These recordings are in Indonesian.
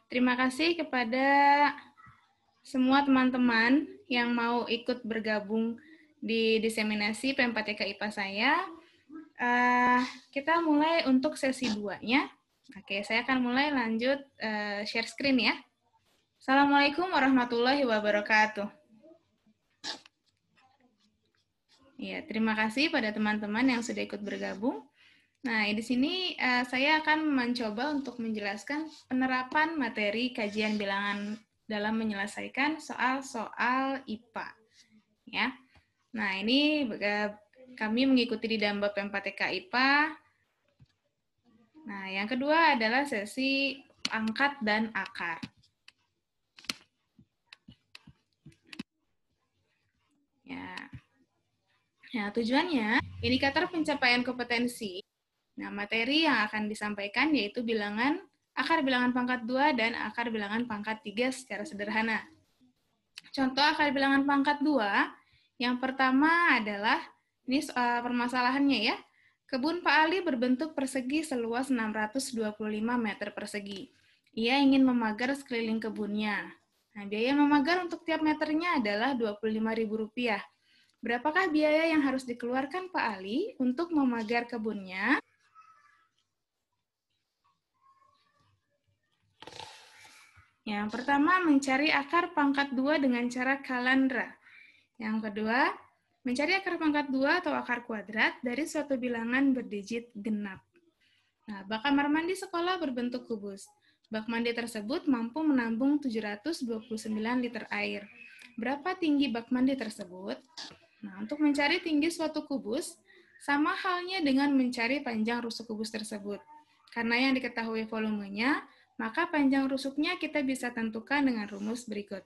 Terima kasih kepada semua teman-teman yang mau ikut bergabung di diseminasi P4TK IPA saya. Kita mulai untuk sesi 2-nya. Oke, saya akan mulai lanjut share screen ya. Assalamualaikum warahmatullahi wabarakatuh. Ya, terima kasih pada teman-teman yang sudah ikut bergabung. Nah, di sini saya akan mencoba untuk menjelaskan penerapan materi kajian bilangan dalam menyelesaikan soal-soal IPA. Ya. Nah, ini kami mengikuti di Damba P4TK IPA. Nah, yang kedua adalah sesi angkat dan akar. Ya. Nah, tujuannya indikator pencapaian kompetensi. Nah, materi yang akan disampaikan yaitu bilangan, akar bilangan pangkat 2 dan akar bilangan pangkat 3 secara sederhana. Contoh akar bilangan pangkat 2, yang pertama adalah, ini permasalahannya ya, kebun Pak Ali berbentuk persegi seluas 625 meter persegi. Ia ingin memagar sekeliling kebunnya. Nah, biaya memagar untuk tiap meternya adalah Rp25.000. Berapakah biaya yang harus dikeluarkan Pak Ali untuk memagar kebunnya? Yang pertama, mencari akar pangkat 2 dengan cara kalandra. Yang kedua, mencari akar pangkat 2 atau akar kuadrat dari suatu bilangan berdigit genap. Nah, bak kamar mandi sekolah berbentuk kubus. Bak mandi tersebut mampu menampung 729 liter air. Berapa tinggi bak mandi tersebut? Nah, untuk mencari tinggi suatu kubus, sama halnya dengan mencari panjang rusuk kubus tersebut. Karena yang diketahui volumenya, maka panjang rusuknya kita bisa tentukan dengan rumus berikut.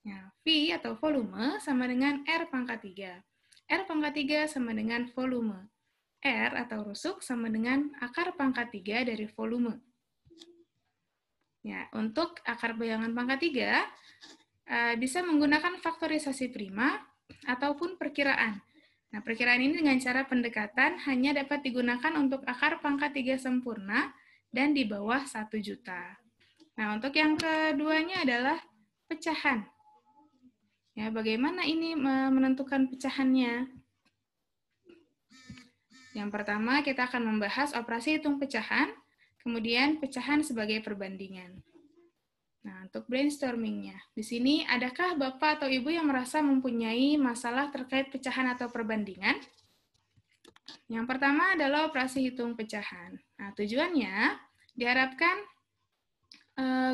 Nah, V atau volume sama dengan R pangkat 3. R pangkat 3 sama dengan volume. R atau rusuk sama dengan akar pangkat 3 dari volume. Ya, untuk akar bilangan pangkat 3, bisa menggunakan faktorisasi prima ataupun perkiraan. Nah, perkiraan ini dengan cara pendekatan hanya dapat digunakan untuk akar pangkat 3 sempurna dan di bawah 1 juta. Nah, untuk yang keduanya adalah pecahan. Ya, bagaimana ini menentukan pecahannya? Yang pertama, kita akan membahas operasi hitung pecahan, kemudian pecahan sebagai perbandingan. Nah, untuk brainstorming-nya, di sini adakah Bapak atau Ibu yang merasa mempunyai masalah terkait pecahan atau perbandingan? Yang pertama adalah operasi hitung pecahan. Nah, tujuannya diharapkan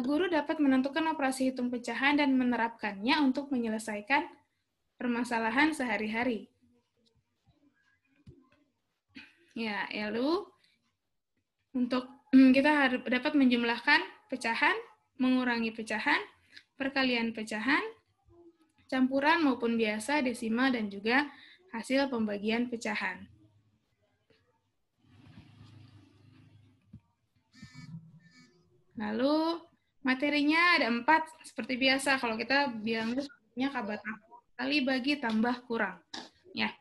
guru dapat menentukan operasi hitung pecahan dan menerapkannya untuk menyelesaikan permasalahan sehari-hari. Ya, lalu untuk kita dapat menjumlahkan pecahan, mengurangi pecahan, perkalian pecahan, campuran maupun biasa, desimal, dan juga hasil pembagian pecahan. Lalu materinya ada 4, seperti biasa kalau kita bilangnya kabar kali bagi tambah kurang. Ya.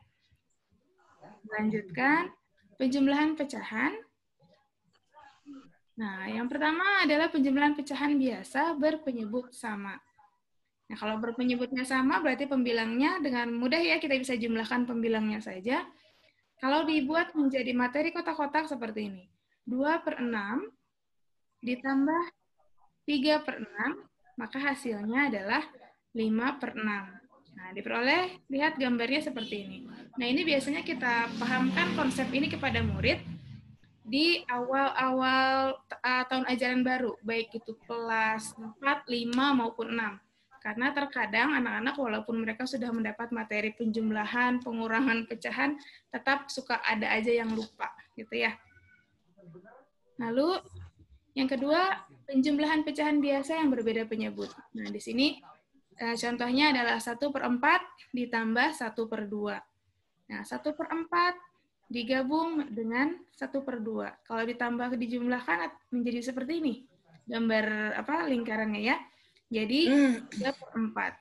Lanjutkan penjumlahan pecahan. Nah, yang pertama adalah penjumlahan pecahan biasa berpenyebut sama. Nah, kalau berpenyebutnya sama berarti pembilangnya dengan mudah ya kita bisa jumlahkan pembilangnya saja. Kalau dibuat menjadi materi kotak-kotak seperti ini. 2/6 ditambah 3/6, maka hasilnya adalah 5/6. Nah, diperoleh, lihat gambarnya seperti ini. Nah, ini biasanya kita pahamkan konsep ini kepada murid di awal-awal tahun ajaran baru, baik itu kelas 4, 5, maupun 6. Karena terkadang anak-anak walaupun mereka sudah mendapat materi penjumlahan, pengurangan pecahan, tetap suka ada aja yang lupa, gitu ya. Lalu, yang kedua, penjumlahan pecahan biasa yang berbeda penyebut. Nah, di sini contohnya adalah 1/4 ditambah 1/2. Nah, 1/4 digabung dengan 1/2. Kalau ditambah dijumlahkan menjadi seperti ini. Gambar lingkarannya ya. Jadi 3/4.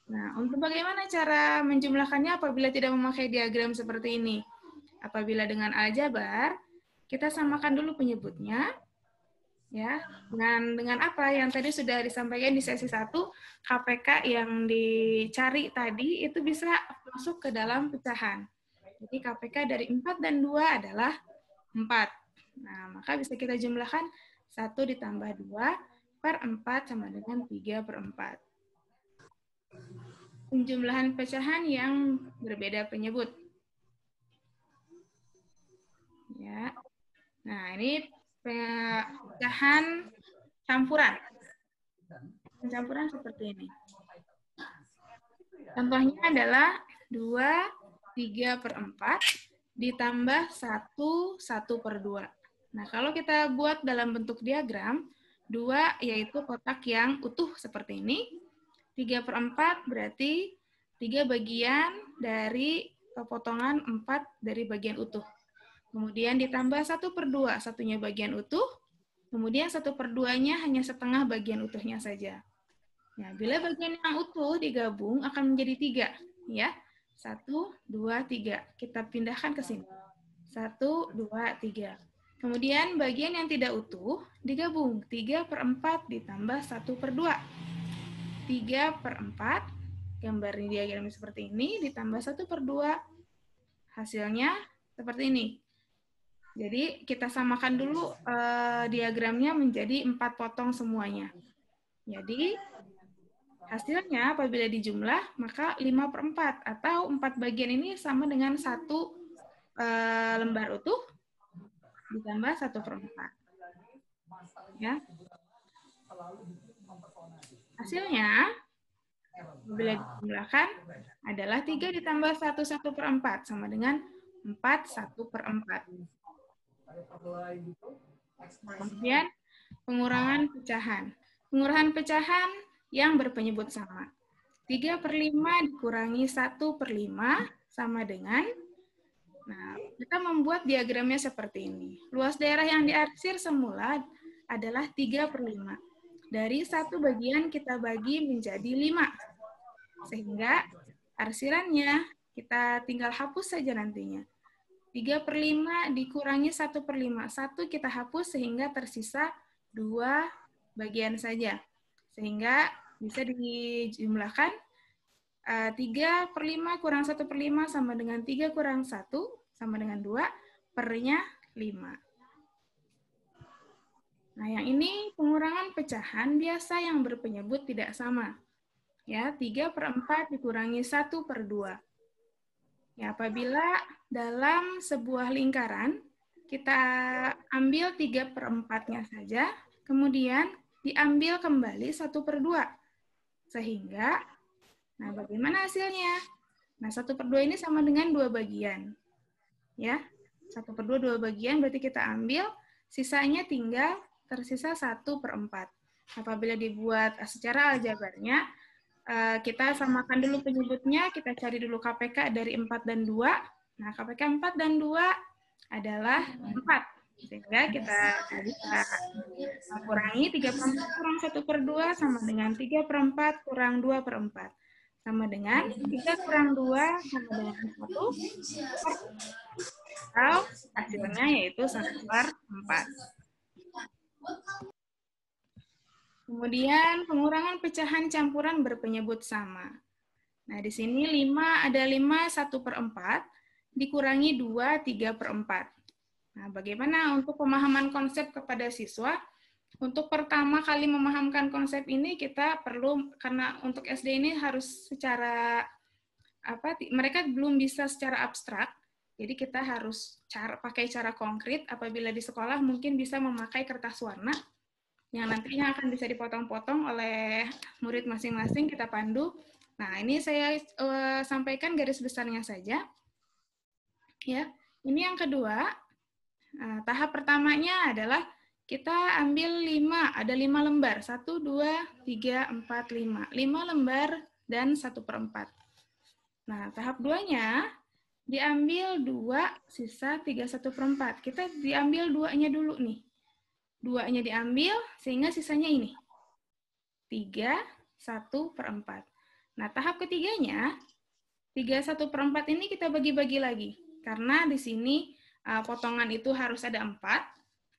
Nah, untuk bagaimana cara menjumlahkannya apabila tidak memakai diagram seperti ini? Apabila dengan aljabar, kita samakan dulu penyebutnya. Ya, dengan apa yang tadi sudah disampaikan di sesi 1, KPK yang dicari tadi itu bisa masuk ke dalam pecahan. Jadi KPK dari 4 dan 2 adalah 4. Nah, maka bisa kita jumlahkan 1 ditambah 2 per 4 sama dengan 3 per 4. Penjumlahan pecahan yang berbeda penyebut. Ya. Nah, ini pecahan campuran. Campuran seperti ini. Contohnya adalah 2, 3 per 4 ditambah 1, 1 per 2. Nah, kalau kita buat dalam bentuk diagram, 2 yaitu kotak yang utuh seperti ini, 3 per 4 berarti 3 bagian dari potongan 4 dari bagian utuh. Kemudian ditambah 1 per 2, satunya bagian utuh, kemudian 1 per 2-nya hanya setengah bagian utuhnya saja. Nah, bila bagian yang utuh digabung akan menjadi 3. Ya. 1, 2, 3. Kita pindahkan ke sini. 1, 2, 3. Kemudian bagian yang tidak utuh digabung. 3 per 4 ditambah 1 per 2. 3 per 4, gambar diagramnya seperti ini, ditambah 1 per 2, hasilnya seperti ini. Jadi kita samakan dulu diagramnya menjadi 4 potong semuanya. Jadi hasilnya apabila dijumlah, maka 5 per 4, atau 4 bagian ini sama dengan 1 lembar utuh, ditambah 1 per 4. Ya. Hasilnya, apabila dijumlahkan, adalah 3 ditambah 1, 1 per 4, sama dengan 4, 1 per 4. Kemudian, pengurangan pecahan. Pengurangan pecahan yang berpenyebut sama. 3 per 5 dikurangi 1 per 5 sama dengan, nah, kita membuat diagramnya seperti ini. Luas daerah yang diarsir semula adalah 3 per 5. Dari 1 bagian kita bagi menjadi 5. Sehingga arsirannya kita tinggal hapus saja nantinya. 3 per 5 dikurangi 1 per 5. 1 kita hapus sehingga tersisa 2 bagian saja. Sehingga bisa dijumlahkan 3 per 5 kurang 1 per 5 sama dengan 3 kurang 1 sama dengan 2, pernya 5. Nah, yang ini pengurangan pecahan biasa yang berpenyebut tidak sama. Ya, 3 per 4 dikurangi 1 per 2. Ya, apabila dalam sebuah lingkaran, kita ambil 3 per 4-nya saja, kemudian diambil kembali 1 per 2. Sehingga, nah bagaimana hasilnya? Nah, 1 per 2 ini sama dengan 2 bagian. Ya, 1 per 2, 2 bagian, berarti kita ambil, sisanya tinggal tersisa 1 per 4. Apabila dibuat secara aljabarnya, kita samakan dulu penyebutnya, kita cari dulu KPK dari 4 dan 2. Nah, KPK 4 dan 2 adalah 4. Sehingga kita bisa kurangi 3 per 4 kurang 1 per 2 sama dengan 3 per 4 kurang 2 per 4. Sama dengan 3 kurang 2 sama dengan 1. Atau hasilnya yaitu 1 per 4. Kemudian pengurangan pecahan campuran berpenyebut sama. Nah, di sini 5 ada 5, 1 per 4, dikurangi 2, 3 per 4. Nah, bagaimana untuk pemahaman konsep kepada siswa? Untuk pertama kali memahamkan konsep ini, kita perlu, karena untuk SD ini harus secara, mereka belum bisa secara abstrak, jadi kita harus pakai cara konkret. Apabila di sekolah mungkin bisa memakai kertas warna, yang nantinya akan bisa dipotong-potong oleh murid masing-masing, kita pandu. Nah, ini saya sampaikan garis besarnya saja. Ya, ini yang kedua. Nah, tahap pertamanya adalah kita ambil 5, ada 5 lembar. 1, 2, 3, 4, 5. 5 lembar dan 1 per 4. Nah, tahap 2-nya diambil 2, sisa 3, 1 per 4. Kita diambil 2-nya dulu nih. 2-nya diambil, sehingga sisanya ini. 3, 1 per 4. Nah, tahap ketiganya, 3, 1 per 4 ini kita bagi-bagi lagi. Karena di sini potongan itu harus ada 4.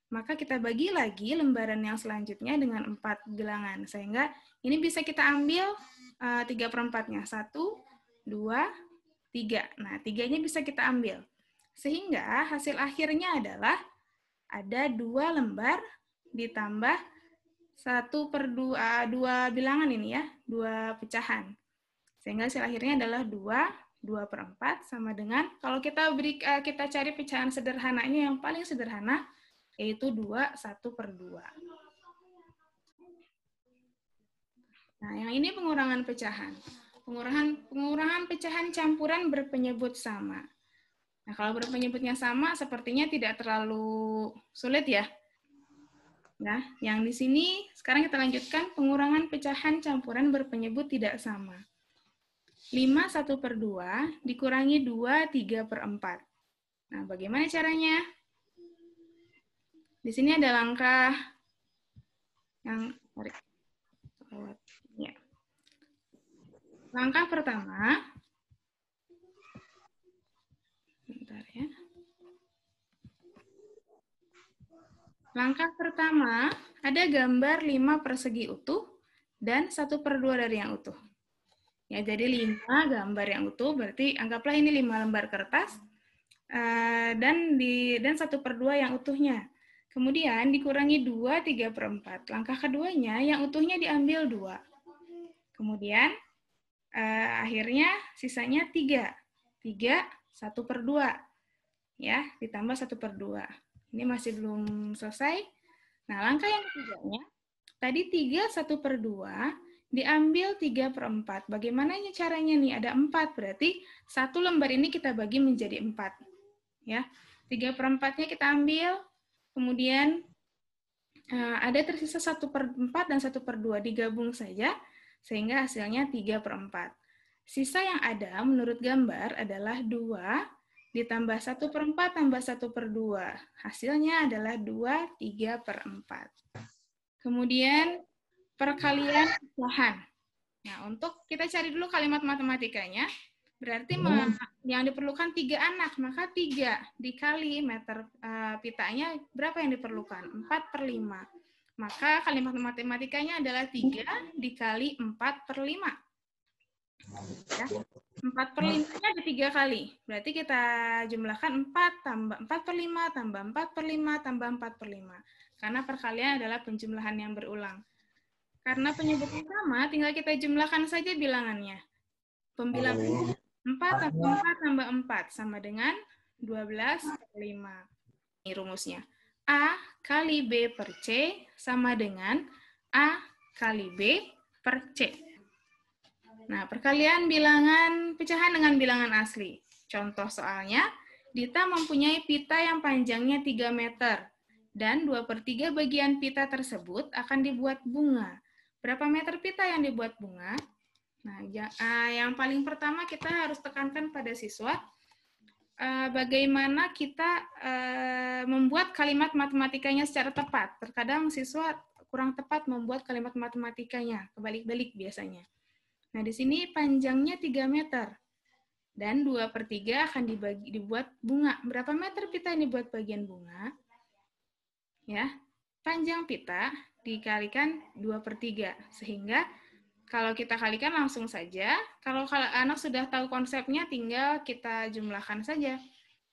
maka kita bagi lagi lembaran yang selanjutnya dengan 4 bilangan. Sehingga ini bisa kita ambil 3/4-nya. 1, 2, 3. Nah, 3-nya bisa kita ambil. Sehingga hasil akhirnya adalah ada 2 lembar ditambah 1/2 bilangan ini ya, 2 pecahan. Sehingga hasil akhirnya adalah 2/4 sama dengan, kalau kita cari pecahan sederhananya yang paling sederhana, yaitu 1/2. Nah, yang ini pengurangan pecahan. Pengurangan pecahan campuran berpenyebut sama. Nah, kalau berpenyebutnya sama, sepertinya tidak terlalu sulit ya. Nah, yang di sini sekarang kita lanjutkan pengurangan pecahan campuran berpenyebut tidak sama. 5 1/2 dikurangi 2 3/4. Nah, bagaimana caranya? Di sini ada langkah yang ya. Langkah pertama, bentar ya. Langkah pertama, ada gambar 5 persegi utuh dan 1/2 dari yang utuh. Ya, jadi 5 gambar yang utuh, berarti anggaplah ini 5 lembar kertas, dan 1/2 yang utuhnya. Kemudian dikurangi 2 3/4. Langkah keduanya, yang utuhnya diambil 2. Kemudian, akhirnya sisanya 3. 3 1/2. Ya, ditambah 1/2. Ini masih belum selesai. Nah, langkah yang ketiganya, tadi 3 1/2 diambil 3/4. Bagaimana caranya nih? Ada 4, berarti 1 lembar ini kita bagi menjadi 4. Ya, 3/4-nya kita ambil, kemudian ada tersisa 1/4 dan 1/2, digabung saja, sehingga hasilnya 3/4. Sisa yang ada menurut gambar adalah 2, ditambah 1/4 tambah 1/2. Hasilnya adalah 2 3/4. Kemudian perkalian pecahan. Nah, untuk kita cari dulu kalimat matematikanya, berarti yang diperlukan 3 anak, maka 3 dikali meter pitanya berapa yang diperlukan? 4/5. Maka kalimat matematikanya adalah 3 dikali 4/5. Ya. 4/5-nya ada 3 kali. Berarti kita jumlahkan 4 tambah 4/5 tambah 4/5 tambah 4/5. Karena perkalian adalah penjumlahan yang berulang. Karena penyebutnya sama, tinggal kita jumlahkan saja bilangannya. Pembilangannya 4 tambah 4 tambah 4 sama dengan 12/5. Ini rumusnya. A kali B per C sama dengan A kali B per C. Nah, perkalian bilangan pecahan dengan bilangan asli. Contoh soalnya, Dita mempunyai pita yang panjangnya 3 meter, dan 2/3 bagian pita tersebut akan dibuat bunga. Berapa meter pita yang dibuat bunga? Nah, yang paling pertama kita harus tekankan pada siswa, bagaimana kita membuat kalimat matematikanya secara tepat. Terkadang siswa kurang tepat membuat kalimat matematikanya, kebalik-balik biasanya. Nah, di sini panjangnya 3 meter. Dan 2/3 akan dibuat bunga. Berapa meter pita yang dibuat bagian bunga? Ya, panjang pita dikalikan 2/3. Sehingga kalau kita kalikan langsung saja. Kalau anak sudah tahu konsepnya, tinggal kita jumlahkan saja.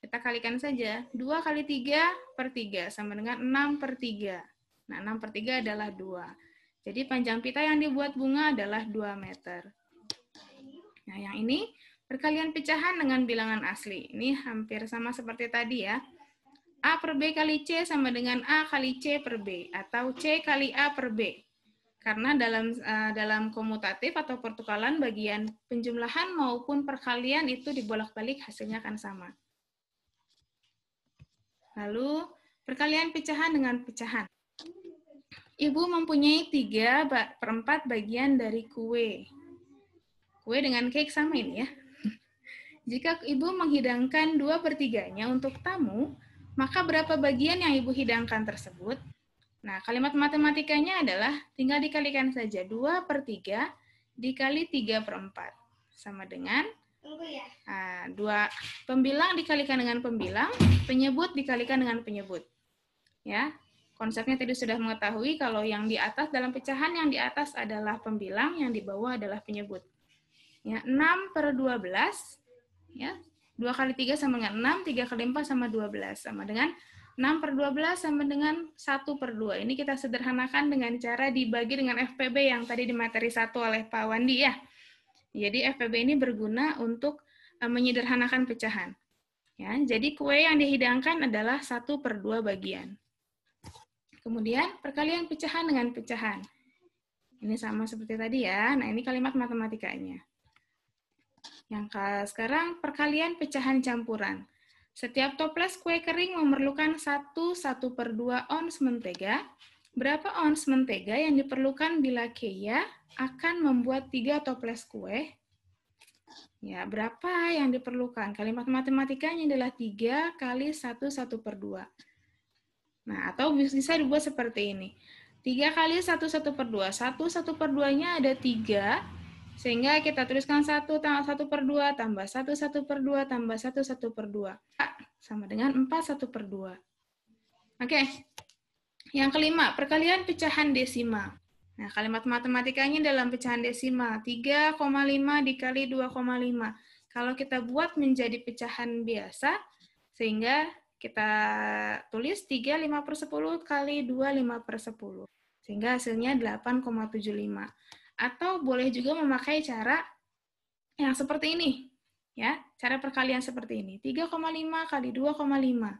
Kita kalikan saja. 2 kali 3/3 sama dengan 6/3. Nah, 6/3 adalah 2. Jadi panjang pita yang dibuat bunga adalah 2 meter. Nah, yang ini perkalian pecahan dengan bilangan asli. Ini hampir sama seperti tadi ya. A per B kali C sama dengan A kali C per B. Atau C kali A per B. Karena dalam komutatif atau pertukaran, bagian penjumlahan maupun perkalian itu dibolak-balik hasilnya akan sama. Lalu, perkalian pecahan dengan pecahan. Ibu mempunyai 3/4 bagian dari kue. Kue dengan cake sama ini ya. Jika ibu menghidangkan 2/3-nya untuk tamu, maka berapa bagian yang ibu hidangkan tersebut? Nah, kalimat matematikanya adalah tinggal dikalikan saja. 2/3 dikali 3/4. Sama dengan 2 pembilang dikalikan dengan pembilang, penyebut dikalikan dengan penyebut. Ya, Konsepnya tadi sudah mengetahui kalau yang di atas dalam pecahan, yang di atas adalah pembilang, yang di bawah adalah penyebut. Ya, 6/12, ya, 2 kali 3 sama dengan 6, 3 kali 4 sama 12, sama dengan 6/12 sama dengan 1/2. Ini kita sederhanakan dengan cara dibagi dengan FPB yang tadi di materi 1 oleh Pak Wandi ya. Jadi FPB ini berguna untuk menyederhanakan pecahan. Ya, jadi kue yang dihidangkan adalah 1/2 bagian. Kemudian perkalian pecahan dengan pecahan. Ini sama seperti tadi ya. Nah, ini kalimat matematikanya. Yang sekarang perkalian pecahan campuran. Setiap toples kue kering memerlukan 1/2 ons mentega. Berapa ons mentega yang diperlukan bila Keia akan membuat 3 toples kue? Ya, berapa yang diperlukan? Kalimat matematikanya adalah 3 kali 1/2. Nah, atau bisa dibuat seperti ini. 3 kali 1/2. 1/2-nya ada 3, sehingga kita tuliskan 1/2 tambah 1/2 tambah 1/2. Sama dengan 4/2. Oke. Yang kelima, perkalian pecahan desimal. Nah, kalimat matematikanya dalam pecahan desimal. 3,5 dikali 2,5. Kalau kita buat menjadi pecahan biasa, sehingga kita tulis 3 5/10 kali 2 5/10. Sehingga hasilnya 8,75. Atau boleh juga memakai cara yang seperti ini. Ya, cara perkalian seperti ini. 3,5 kali 2,5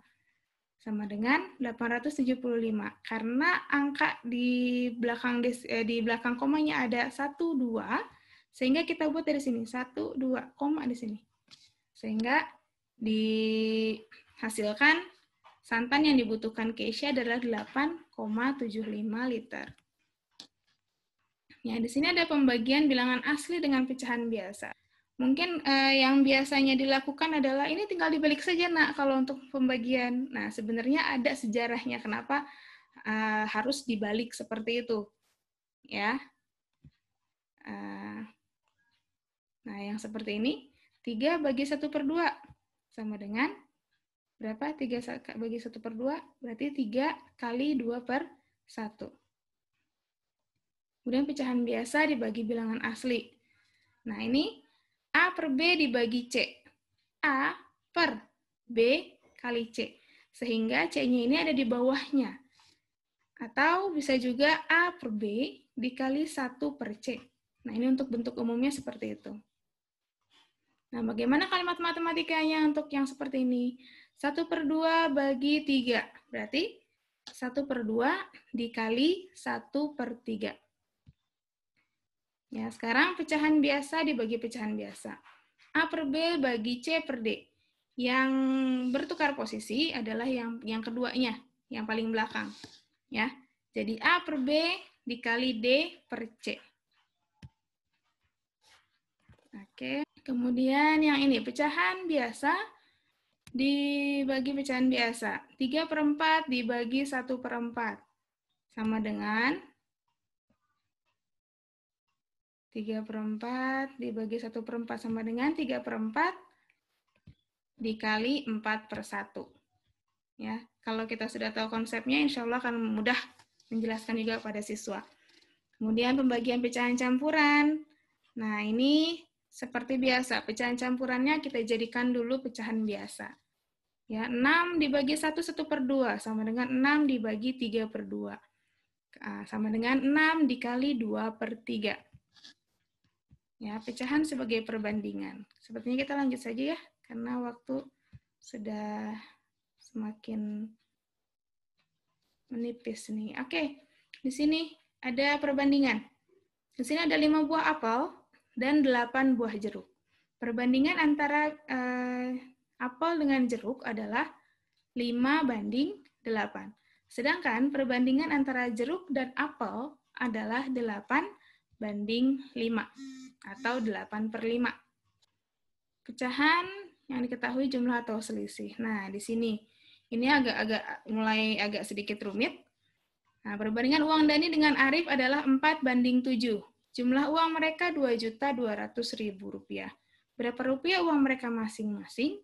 sama dengan 875. Karena angka di belakang komanya ada 1, 2, sehingga kita buat dari sini 1, 2, koma di sini. Sehingga dihasilkan santan yang dibutuhkan Keisha adalah 8,75 liter. Ya, di sini ada pembagian bilangan asli dengan pecahan biasa. Mungkin yang biasanya dilakukan adalah ini tinggal dibalik saja, Nak, kalau untuk pembagian. Nah, sebenarnya ada sejarahnya kenapa harus dibalik seperti itu. Ya. Nah, yang seperti ini, 3 bagi 1/2 sama dengan berapa? 3 bagi 1/2 berarti 3 kali 2/1. Kemudian pecahan biasa dibagi bilangan asli. Nah, ini A per B dibagi C. A per B kali C. Sehingga C-nya ini ada di bawahnya. Atau bisa juga A per B dikali 1 per C. Nah, ini untuk bentuk umumnya seperti itu. Nah, bagaimana kalimat matematikanya untuk yang seperti ini? 1/2 bagi 3. Berarti 1/2 dikali 1/3. Ya, sekarang pecahan biasa dibagi pecahan biasa. A per B bagi C per D. Yang bertukar posisi adalah yang keduanya, yang paling belakang. Ya, jadi A per B dikali D per C. Oke, kemudian yang ini, pecahan biasa dibagi pecahan biasa. 3/4 dibagi 1/4. Sama dengan 3/4 dibagi 1/4 sama dengan 3/4 dikali 4/1. Ya, kalau kita sudah tahu konsepnya, insya Allah akan mudah menjelaskan juga pada siswa. Kemudian pembagian pecahan campuran. Nah, ini seperti biasa, pecahan campurannya kita jadikan dulu pecahan biasa. Ya, 6 dibagi 1/2 sama dengan 6 dibagi 3/2. Sama dengan 6 dikali 2/3. Ya, pecahan sebagai perbandingan. Sepertinya kita lanjut saja ya, karena waktu sudah semakin menipis nih. Oke, di sini ada perbandingan. Di sini ada 5 buah apel dan 8 buah jeruk. Perbandingan antara apel dengan jeruk adalah 5/8. Sedangkan perbandingan antara jeruk dan apel adalah 8/5 atau 8/5. Pecahan yang diketahui jumlah atau selisih. Nah, di sini ini mulai agak sedikit rumit. Nah, perbandingan uang Dani dengan Arif adalah 4/7. Jumlah uang mereka Rp2.200.000. Berapa rupiah uang mereka masing-masing?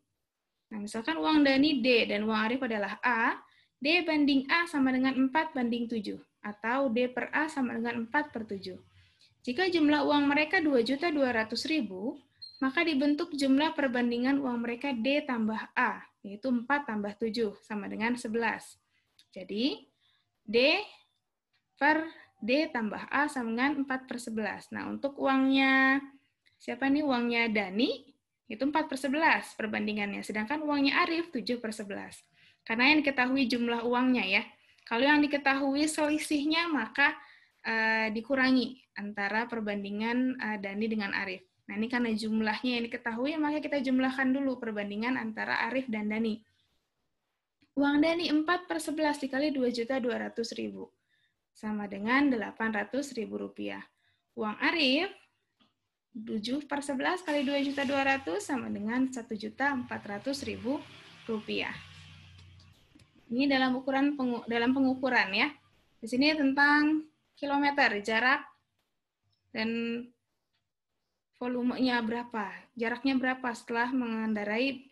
Nah, misalkan uang Dani D dan uang Arif adalah A, D banding A sama dengan 4/7, atau D per A sama dengan 4/7. Jika jumlah uang mereka 2.200.000, maka dibentuk jumlah perbandingan uang mereka D tambah A, yaitu 4 tambah 7, sama dengan 11. Jadi, D per D tambah A sama dengan 4/11. Nah, untuk uangnya, siapa nih uangnya Dani? Itu 4/11 perbandingannya. Sedangkan uangnya Arif 7/11. Karena yang diketahui jumlah uangnya ya. Kalau yang diketahui selisihnya, maka dikurangi antara perbandingan Dani dengan Arif. Nah, ini karena jumlahnya yang diketahui, maka kita jumlahkan dulu perbandingan antara Arif dan Dani. Uang Dani 4/11 dikali 2.200.000 sama dengan 800.000 rupiah. Uang Arif 7/11 kali 2.200.000 sama dengan 1.400.000 rupiah. Ini dalam pengukuran ya. Di sini tentang kilometer, jarak dan volumenya berapa, jaraknya berapa setelah mengendarai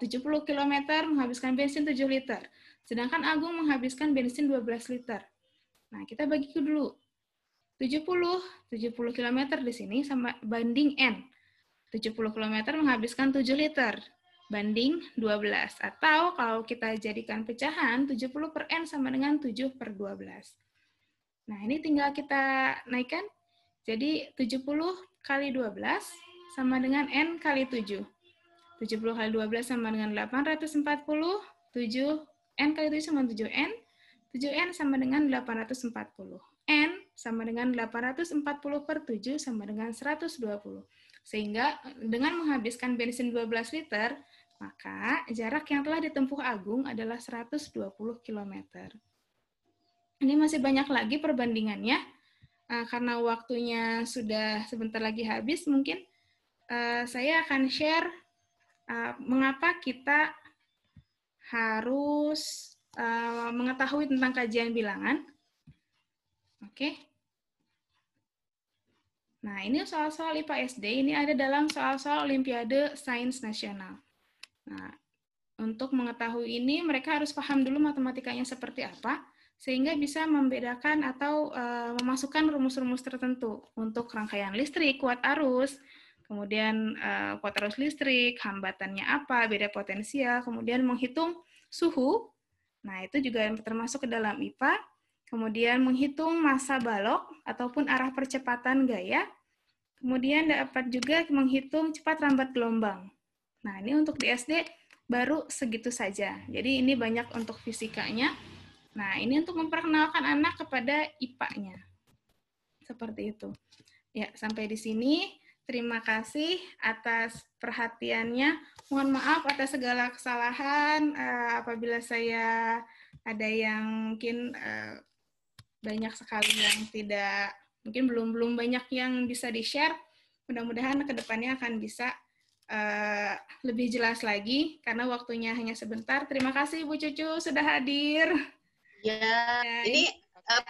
70 km menghabiskan bensin 7 liter. Sedangkan Agung menghabiskan bensin 12 liter. Nah, kita bagi dulu. 70 km di sini sama banding N. 70 km menghabiskan 7 liter banding 12. Atau kalau kita jadikan pecahan, 70 per N sama dengan 7/12. Nah, ini tinggal kita naikkan. Jadi 70 kali 12 sama dengan N kali 7. 70 kali 12 sama dengan 840. 7 N kali 7 sama 7N. 7N sama dengan 840. N sama dengan 840 per 7 sama dengan 120. Sehingga dengan menghabiskan bensin 12 liter, maka jarak yang telah ditempuh Agung adalah 120 km. Ini masih banyak lagi perbandingannya. Karena waktunya sudah sebentar lagi habis, mungkin saya akan share mengapa kita harus mengetahui tentang kajian bilangan. Oke. Nah, ini soal-soal IPA SD, ini ada dalam soal-soal Olimpiade Sains Nasional. Nah, untuk mengetahui ini, mereka harus paham dulu matematikanya seperti apa, sehingga bisa membedakan atau memasukkan rumus-rumus tertentu untuk rangkaian listrik, kuat arus, kemudian kuat arus listrik, hambatannya apa, beda potensial, kemudian menghitung suhu. Nah, itu juga termasuk ke dalam IPA. Kemudian menghitung massa balok ataupun arah percepatan gaya. Kemudian dapat juga menghitung cepat rambat gelombang. Nah, ini untuk di SD baru segitu saja. Jadi ini banyak untuk fisikanya. Nah, ini untuk memperkenalkan anak kepada IPA-nya. Seperti itu. Ya, sampai di sini. Terima kasih atas perhatiannya. Mohon maaf atas segala kesalahan apabila saya ada yang mungkin banyak sekali yang tidak, mungkin belum banyak yang bisa di-share. Mudah-mudahan ke depannya akan bisa lebih jelas lagi, karena waktunya hanya sebentar. Terima kasih Ibu Cucu sudah hadir. Ya, ini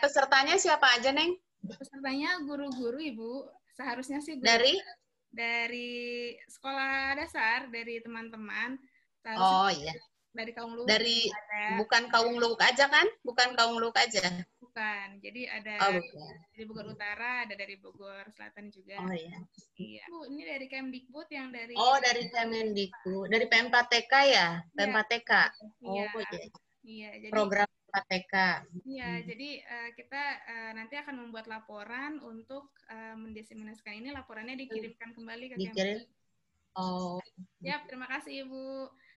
pesertanya siapa aja, Neng? Pesertanya guru-guru, Ibu. Seharusnya sih guru dari sekolah dasar, dari teman-teman. Oh iya. Dari Kaung Luwuk. Bukan Kaung Luwuk aja kan? Bukan Kaung Luwuk aja. Bukan. Jadi ada dari Bogor Utara, ada dari Bogor Selatan juga. Oh iya. Iya. Bu, ini dari Kemdikbud yang dari. Oh, dari Kemendikbud. Dari P4TK ya? P4TK. Iya. Oh iya. Iya, jadi program P4TK. Iya, jadi kita nanti akan membuat laporan untuk mendiseminasikan ini. Laporannya dikirimkan kembali ke Kemdikbud. Oh. Ya, terima kasih Ibu.